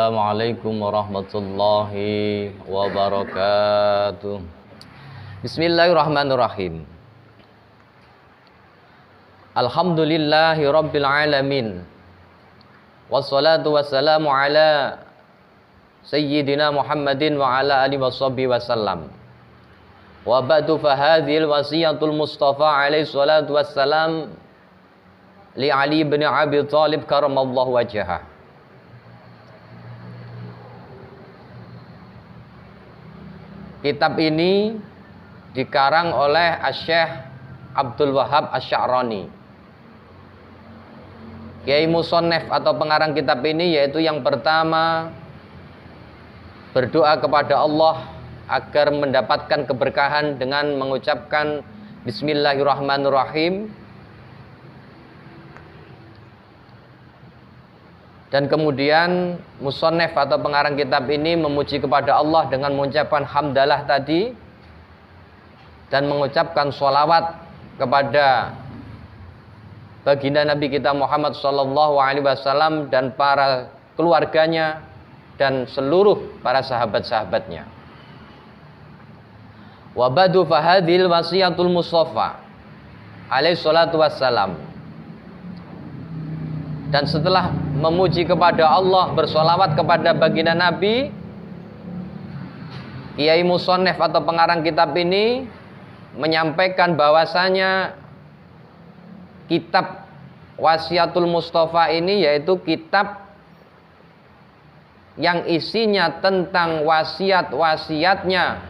Assalamualaikum warahmatullahi wabarakatuh. Bismillahirrahmanirrahim. Alhamdulillahi rabbil alamin. Wassalatu wassalamu ala sayyidina Muhammadin wa ala alihi washabbihi wasallam. Wa ba'du fa hadhil wasiyatul Mustafa alaihi salatu wassalam li Ali bin Abi Thalib karamallahu wajhah. Kitab ini dikarang oleh Asy-Syaikh Abdul Wahhab Asy-Sya'rani. Kiai musannif atau pengarang kitab ini yaitu yang pertama berdoa kepada Allah agar mendapatkan keberkahan dengan mengucapkan Bismillahirrahmanirrahim. Dan kemudian musannif atau pengarang kitab ini memuji kepada Allah dengan mengucapkan hamdalah tadi dan mengucapkan sholawat kepada baginda Nabi kita Muhammad sallallahu alaihi wasallam dan para keluarganya dan seluruh para sahabat-sahabatnya. Wa ba'du fa hadhil wasiyatul Mustafa alaihi salatu wassalam. Dan setelah memuji kepada Allah, bersolawat kepada baginda Nabi, Kiai musannif atau pengarang kitab ini menyampaikan bahwasanya kitab Wasiyatul Mustafa ini yaitu kitab yang isinya tentang wasiat-wasiatnya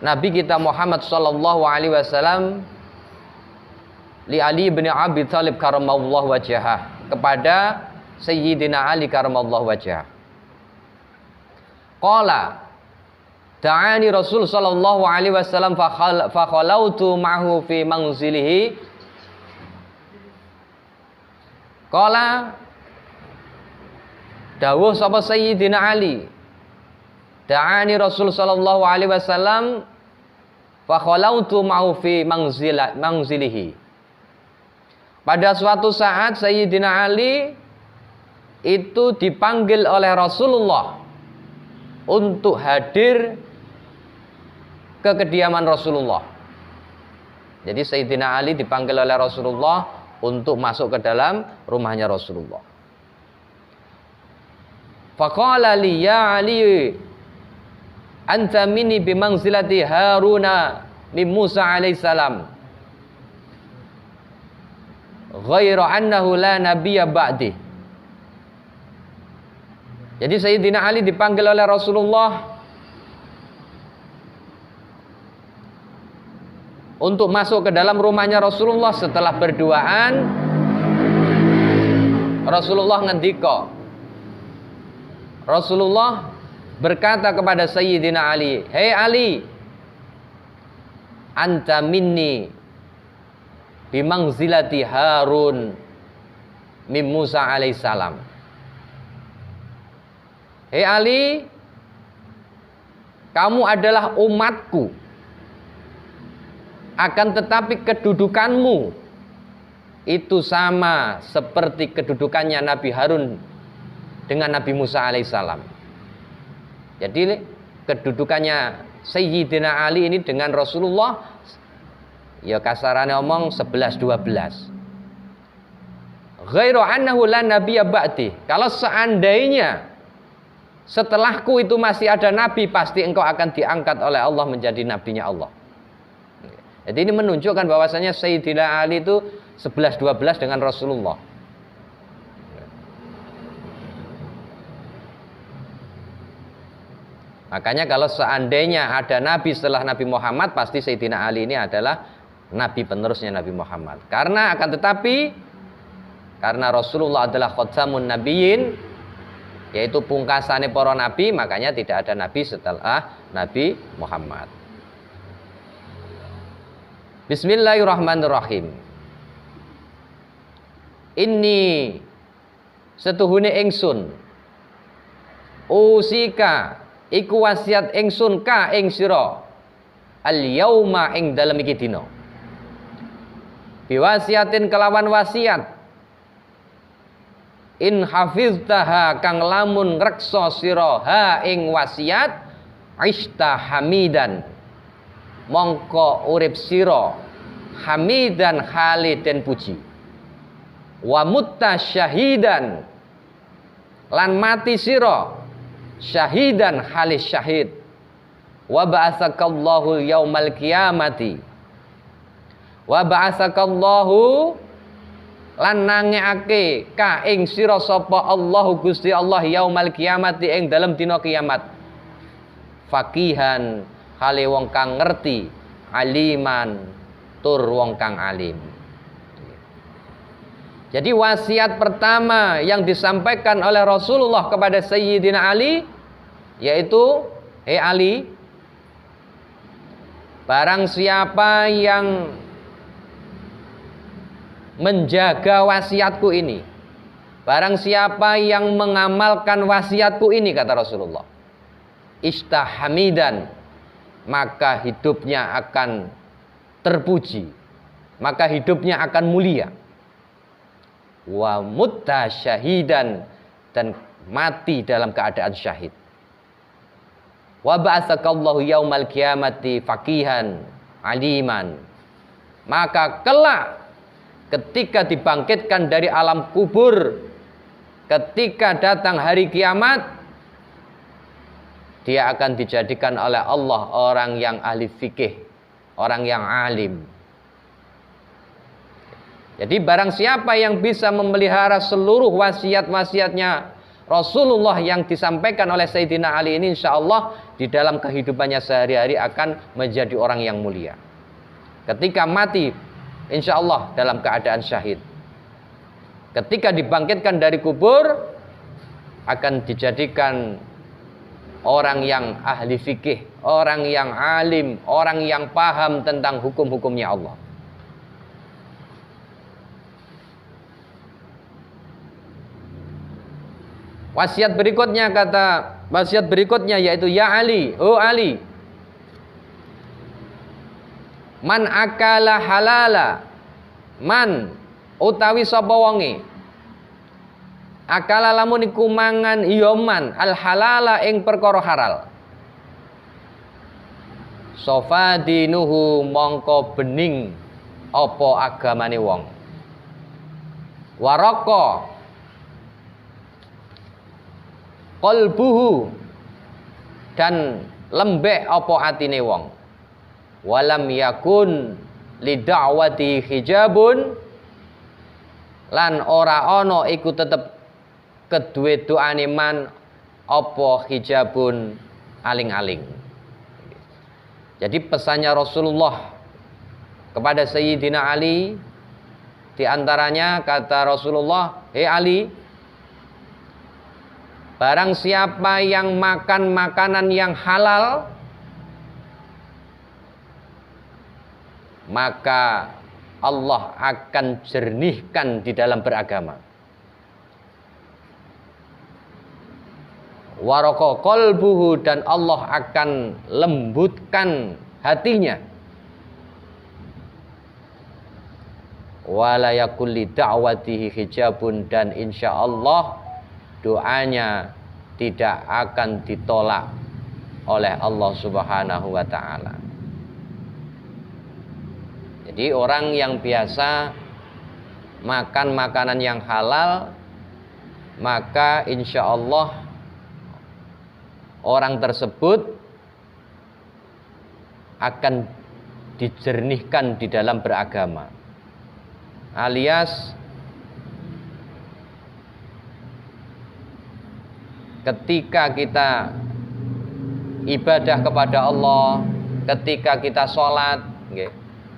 Nabi kita Muhammad sallallahu alaihi wasallam li Ali bin Abi Thalib karamallahu wajhah, kepada Sayyidina Ali karamallahu wajhah. Qala da'ani Rasul sallallahu alaihi wasallam fa khalautu ma'hu fi manzilihi. Qala dawuh sapa Sayyidina Ali, da'ani Rasul sallallahu alaihi wasallam fa khalautu ma'hu fi manzilihi. Pada suatu saat Sayyidina Ali itu dipanggil oleh Rasulullah untuk hadir ke kediaman Rasulullah. Jadi Sayyidina Ali dipanggil oleh Rasulullah untuk masuk ke dalam rumahnya Rasulullah. Faqala li ya Ali anta minni bimanzilati Haruna min Musa alaihissalam ghairu annahu la nabiyya ba'di. Jadi Sayyidina Ali dipanggil oleh Rasulullah untuk masuk ke dalam rumahnya Rasulullah. Setelah berduaan, Rasulullah ngendika. Rasulullah berkata kepada Sayyidina Ali, "Hei Ali, anta minni bimangzilati Harun min Musa alaihissalam." Hei Ali, kamu adalah umatku, akan tetapi kedudukanmu itu sama seperti kedudukannya Nabi Harun dengan Nabi Musa alaihissalam. Jadi kedudukannya Sayyidina Ali ini dengan Rasulullah, ya kasarannya omong 11-12. Ghairu annahu la nabiyya ba'di. Kalau seandainya setelahku itu masih ada nabi, pasti engkau akan diangkat oleh Allah menjadi nabinya Allah. Jadi ini menunjukkan bahwasanya Sayyidina Ali itu 11-12 dengan Rasulullah. Makanya kalau seandainya ada nabi setelah Nabi Muhammad, pasti Sayyidina Ali ini adalah nabi penerusnya Nabi Muhammad. Karena Rasulullah adalah khatamun nabiyyin, yaitu pungkasane para nabi, makanya tidak ada nabi setelah Nabi Muhammad. Bismillahirrahmanirrahim. Inni setuhune ingsun usika iku wasiat ingsun ka ing sira al yauma ing dalem iki dina biwasiatin kelawan wasiat in hafiztaha kang lamun ngreksa sira ha ing wasiat ista hamidan mongko urip sira hamidan khaliden puji wa mutta syahidan lan mati sira syahidan halis syahid wa ba'atsakallahu yaumal qiyamati wa ba'atsakallahu lan nangeake ka ing sira sapa Allahu Gusti Allah yaumal qiyamati ing dalem dina kiamat faqihan hale wong kang ngerti aliman tur wong kang alim. Jadi wasiat pertama yang disampaikan oleh Rasulullah kepada Sayyidina Ali yaitu, "Hei Ali, barang siapa yang menjaga wasiatku ini, barang siapa yang mengamalkan wasiatku ini," kata Rasulullah, "istahamidan, maka hidupnya akan terpuji, maka hidupnya akan mulia. Wa mutta syahidan, dan mati dalam keadaan syahid. Wa ba'atsakallahu yaumal qiyamati faqihan aliman." Maka kelak ketika dibangkitkan dari alam kubur, ketika datang hari kiamat, dia akan dijadikan oleh Allah orang yang ahli fikih, orang yang alim. Jadi barang siapa yang bisa memelihara seluruh wasiat-wasiatnya Rasulullah yang disampaikan oleh Sayyidina Ali ini, insya Allah di dalam kehidupannya sehari-hari akan menjadi orang yang mulia. Ketika mati, insya Allah dalam keadaan syahid. Ketika dibangkitkan dari kubur, akan dijadikan orang yang ahli fikih, orang yang alim, orang yang paham tentang hukum-hukumnya Allah. Wasiat berikutnya yaitu, "Ya Ali, oh Ali, man akala halala, man utawi sapa wonge akala lamun iku mangan ya man al halala ing perkara halal, sofa dinuhu mongko bening apa agamane wong, waraka qalbuhu dan lembek apa atine wong, walam yakun lida'wati hijabun lan ora ana iku tetep kedue doane man apa hijabun aling-aling. Jadi pesannya Rasulullah kepada Sayyidina Ali diantaranya kata Rasulullah, "Hei Ali, barang siapa yang makan makanan yang halal, maka Allah akan jernihkan di dalam beragama. Waraka qalbuhu, dan Allah akan lembutkan hatinya. Wala yakul li da'watihi hijabun, dan insya Allah doanya tidak akan ditolak oleh Allah Subhanahu wa ta'ala. Jadi orang yang biasa makan makanan yang halal, maka insya Allah orang tersebut akan dijernihkan di dalam beragama. Alias ketika kita ibadah kepada Allah, ketika kita sholat,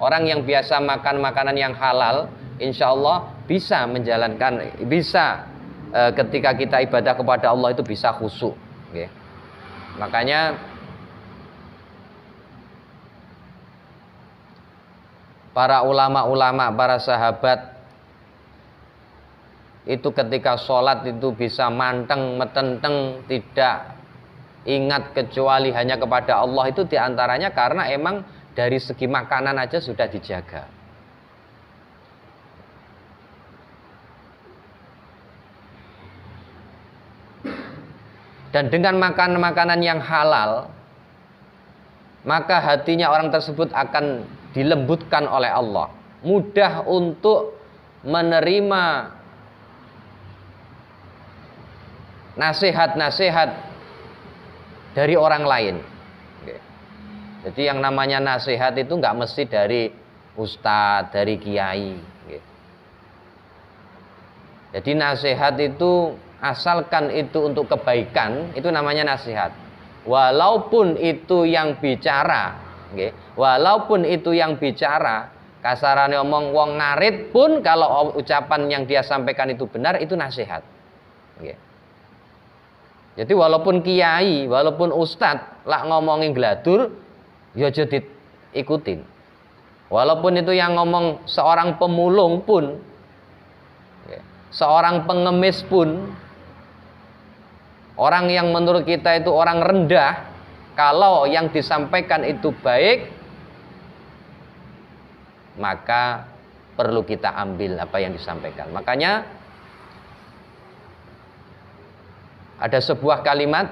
orang yang biasa makan makanan yang halal, insya Allah bisa menjalankan, bisa ketika kita ibadah kepada Allah itu bisa khusyuk. Makanya para ulama-ulama, para sahabat itu ketika sholat itu bisa manteng, metenteng, tidak ingat kecuali hanya kepada Allah, itu diantaranya karena emang dari segi makanan aja sudah dijaga. dan dengan makan makanan yang halal, maka hatinya orang tersebut akan dilembutkan oleh Allah, mudah untuk menerima nasihat-nasihat dari orang lain. Jadi yang namanya nasihat itu nggak mesti dari ustadz, dari kiai. Jadi nasihat itu asalkan itu untuk kebaikan, itu namanya nasihat. Walaupun itu yang bicara, kasarannya omong wong ngarit pun, kalau ucapan yang dia sampaikan itu benar, itu nasihat. Jadi walaupun kiai, walaupun ustadz lah ngomongin gladur, ya jadi ikutin. Walaupun itu yang ngomong seorang pemulung pun, seorang pengemis pun, orang yang menurut kita itu orang rendah, kalau yang disampaikan itu baik, maka perlu kita ambil apa yang disampaikan. Makanya ada sebuah kalimat,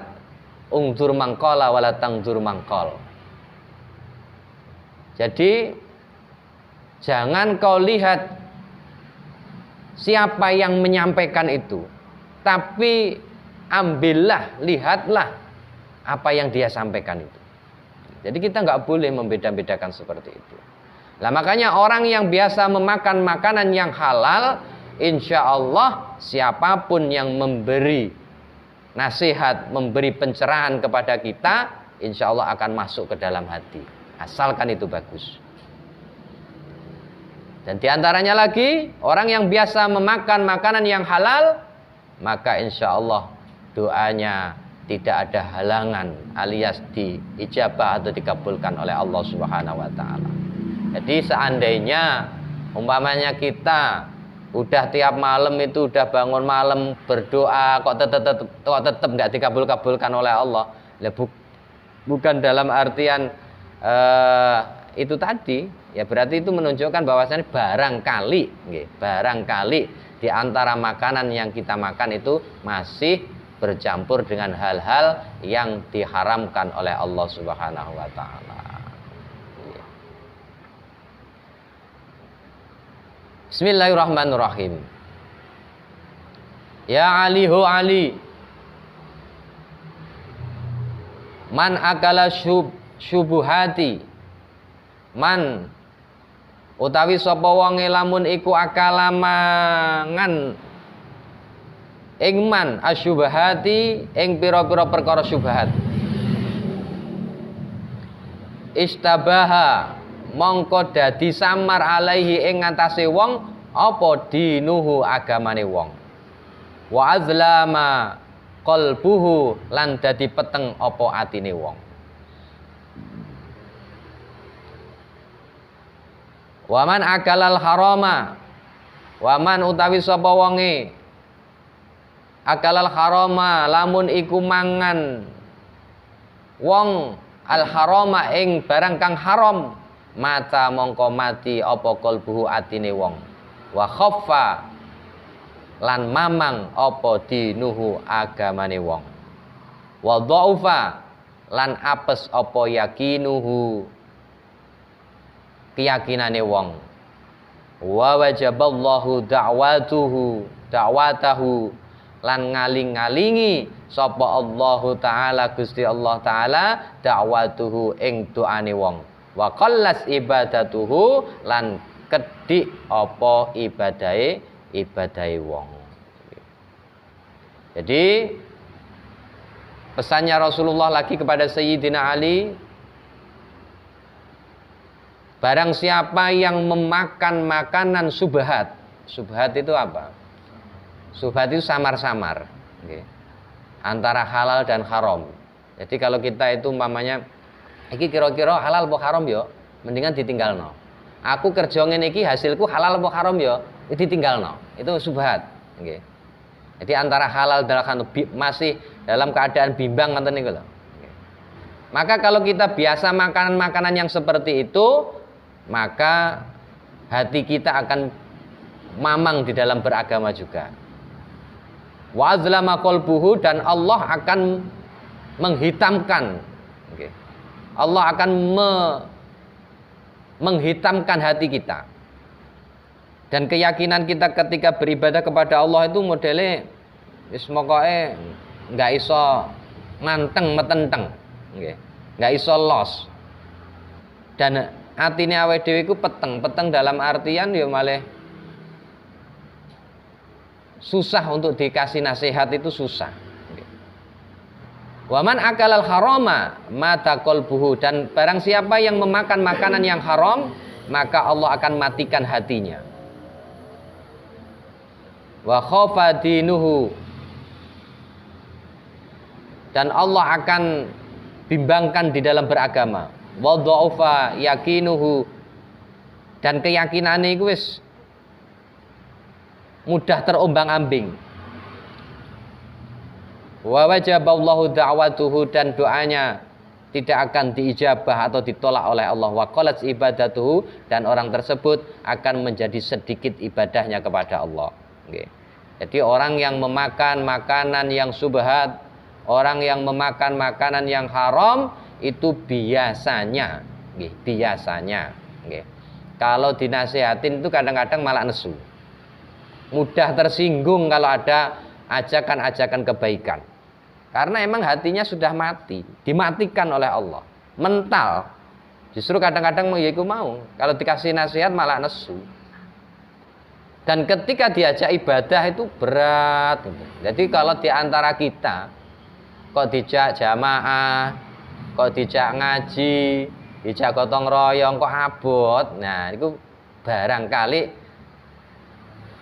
ungdur mangkola wala tangdur mangkol. Jadi jangan kau lihat siapa yang menyampaikan itu, tapi ambillah, lihatlah apa yang dia sampaikan itu. Jadi kita nggak boleh membeda-bedakan seperti itu. Nah makanya orang yang biasa memakan makanan yang halal, insya Allah siapapun yang memberi nasihat, memberi pencerahan kepada kita, insya Allah akan masuk ke dalam hati, asalkan itu bagus. Dan diantaranya lagi, orang yang biasa memakan makanan yang halal, maka insya Allah doanya tidak ada halangan, alias diijabah atau dikabulkan oleh Allah Subhanahu wa Ta'ala. Jadi seandainya umpamanya kita udah tiap malam itu udah bangun malam berdoa, kok tetap nggak dikabulkan oleh Allah, bukan dalam artian itu tadi, ya berarti itu menunjukkan bahwasannya barangkali di antara makanan yang kita makan itu masih bercampur dengan hal-hal yang diharamkan oleh Allah Subhanahu wa Ta'ala. Bismillahirrahmanirrahim. Ya Ali hu Ali, man akala syubuhati, man utawi sapa wonge lamun iku akala mangan ing man asyubahati ing pira-pira perkara syubhat, istabaha mongko dadi samar alaihi ing ngatasé wong apa dinuhu agamane wong, wa azlama qalbuhu lan dadi peteng apa atine wong. Waman akalal harama, waman utawi sapa wonge akalal harama lamun iku mangan wong al harama ing barang kang haram, mata mongko mati apa qalbuhu atine wong, wa khaffa lan mamang apa dinuhu agamane wong, wa dhaufa lan apes apa yakinuhu keyakinane wong, wa wajaballahu da'watahu lan ngaling-ngalingi sapa Allahu taala Gusti Allah taala da'watuhu ing doane wong, wa qallas ibadatuhu lan kedhik apa ibadahe wong. Jadi pesannya Rasulullah lagi kepada Sayyidina Ali, barang siapa yang memakan makanan subhat. Subhat itu apa? Subhat itu samar-samar, antara halal dan haram. Jadi kalau kita itu umpamanya iki kira-kira halal apa haram ya, mendingan ditinggalno. Aku kerja ngene iki hasilku halal apa haram ya, ditinggalno. Itu subhat, nggih. Jadi antara halal dan haram masih dalam keadaan bimbang ngoten niku lho. Maka kalau kita biasa makanan-makanan yang seperti itu, maka hati kita akan mamang di dalam beragama juga. Wa azlama qalbuhu, dan Allah akan menghitamkan. Okay. Allah akan menghitamkan hati kita. Dan keyakinan kita ketika beribadah kepada Allah itu modelnya wis mokoke enggak iso nganteng metenteng. Okay. Enggak iso los. Dan atine awake dhewe iku peteng dalam artian ya malah susah untuk dikasih nasihat, itu susah. Waman akalal harama mata qalbuhu, dan barang siapa yang memakan makanan yang haram, maka Allah akan matikan hatinya. Wa khafa dinuhu, dan Allah akan bimbangkan di dalam beragama. Wa dha'ufa yakinuhu, dan keyakinane iku wis mudah terombang-ambing. Wa wajaballahu da'watuhu, dan doanya tidak akan diijabah atau ditolak oleh Allah. Wa qalat ibadatuhu, dan orang tersebut akan menjadi sedikit ibadahnya kepada Allah. Okay. Jadi orang yang memakan makanan yang subhat, orang yang memakan makanan yang haram, itu biasanya, okay, biasanya, okay, kalau dinasihatin itu kadang-kadang malah nesu. Mudah tersinggung kalau ada ajakan-ajakan kebaikan. Karena emang hatinya sudah mati, dimatikan oleh Allah. Mental. Justru kadang-kadang ya iku mau, kalau dikasih nasihat malah nesu. Dan ketika diajak ibadah itu berat. Jadi kalau di antara kita kok dijak jamaah, kok dijak ngaji, dijak gotong royong kok abot. Nah, itu barangkali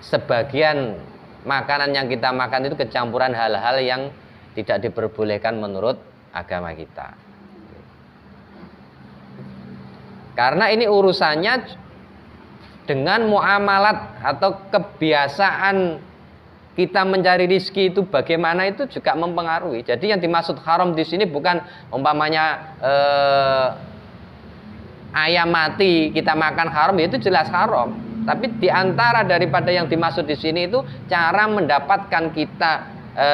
sebagian makanan yang kita makan itu kecampuran hal-hal yang tidak diperbolehkan menurut agama kita. Karena ini urusannya dengan muamalat atau kebiasaan kita mencari rizki itu bagaimana, itu juga mempengaruhi. Jadi yang dimaksud haram di sini bukan umpamanya ayam mati kita makan haram, itu jelas haram. Tapi diantara daripada yang dimaksud di sini itu cara mendapatkan kita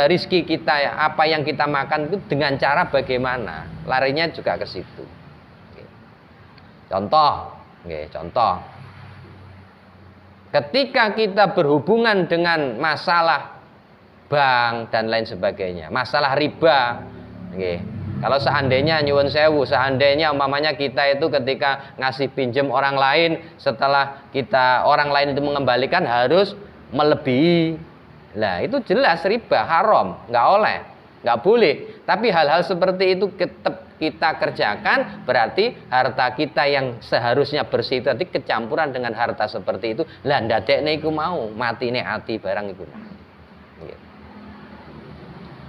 rizki kita, apa yang kita makan itu dengan cara bagaimana. Larinya juga ke situ. Contoh, contoh. Ketika kita berhubungan dengan masalah bank dan lain sebagainya, masalah riba, kalau seandainya nyuwun sewu, seandainya umpamanya kita itu ketika ngasih pinjam orang lain, setelah kita orang lain itu mengembalikan harus melebihi, nah itu jelas riba, haram, nggak oleh, nggak boleh. Tapi hal-hal seperti itu kita kerjakan, berarti harta kita yang seharusnya bersih itu tadi kecampuran dengan harta seperti itu. Lah ndadekne iku mau matine ati barang iku.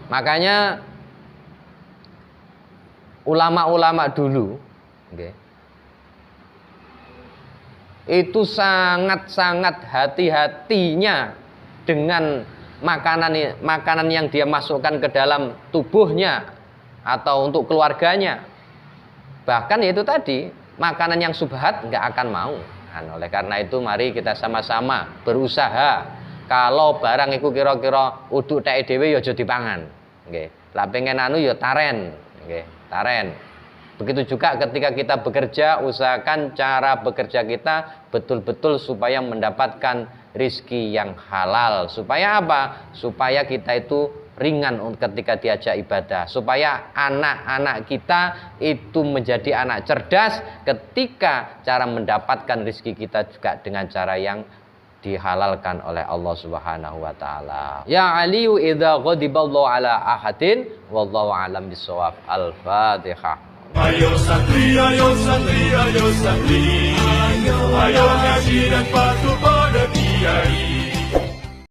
Makanya ulama-ulama dulu itu sangat-sangat hati-hatinya dengan makanan yang dia masukkan ke dalam tubuhnya atau untuk keluarganya. Bahkan itu tadi, makanan yang subhat nggak akan mau. Oleh karena itu mari kita sama-sama berusaha. Kalau barang itu kira-kira uduk teke dhewe ya aja dipangan. Nggih. Lah pengen anu ya taren, nggih, taren. Begitu juga ketika kita bekerja, usahakan cara bekerja kita betul-betul supaya mendapatkan rizki yang halal. Supaya apa? Supaya kita itu ringan ketika diajak ibadah. Supaya anak-anak kita itu menjadi anak cerdas ketika cara mendapatkan rizki kita juga dengan cara yang dihalalkan oleh Allah Subhanahu wa taala. Ya aliyu idza ghadiballahu ala ahadin wallahu alam bisawab. Al-Fatihah. Ayo santri, ayo santri, ayo santri, ayo ngaji dan patuh pada kiai.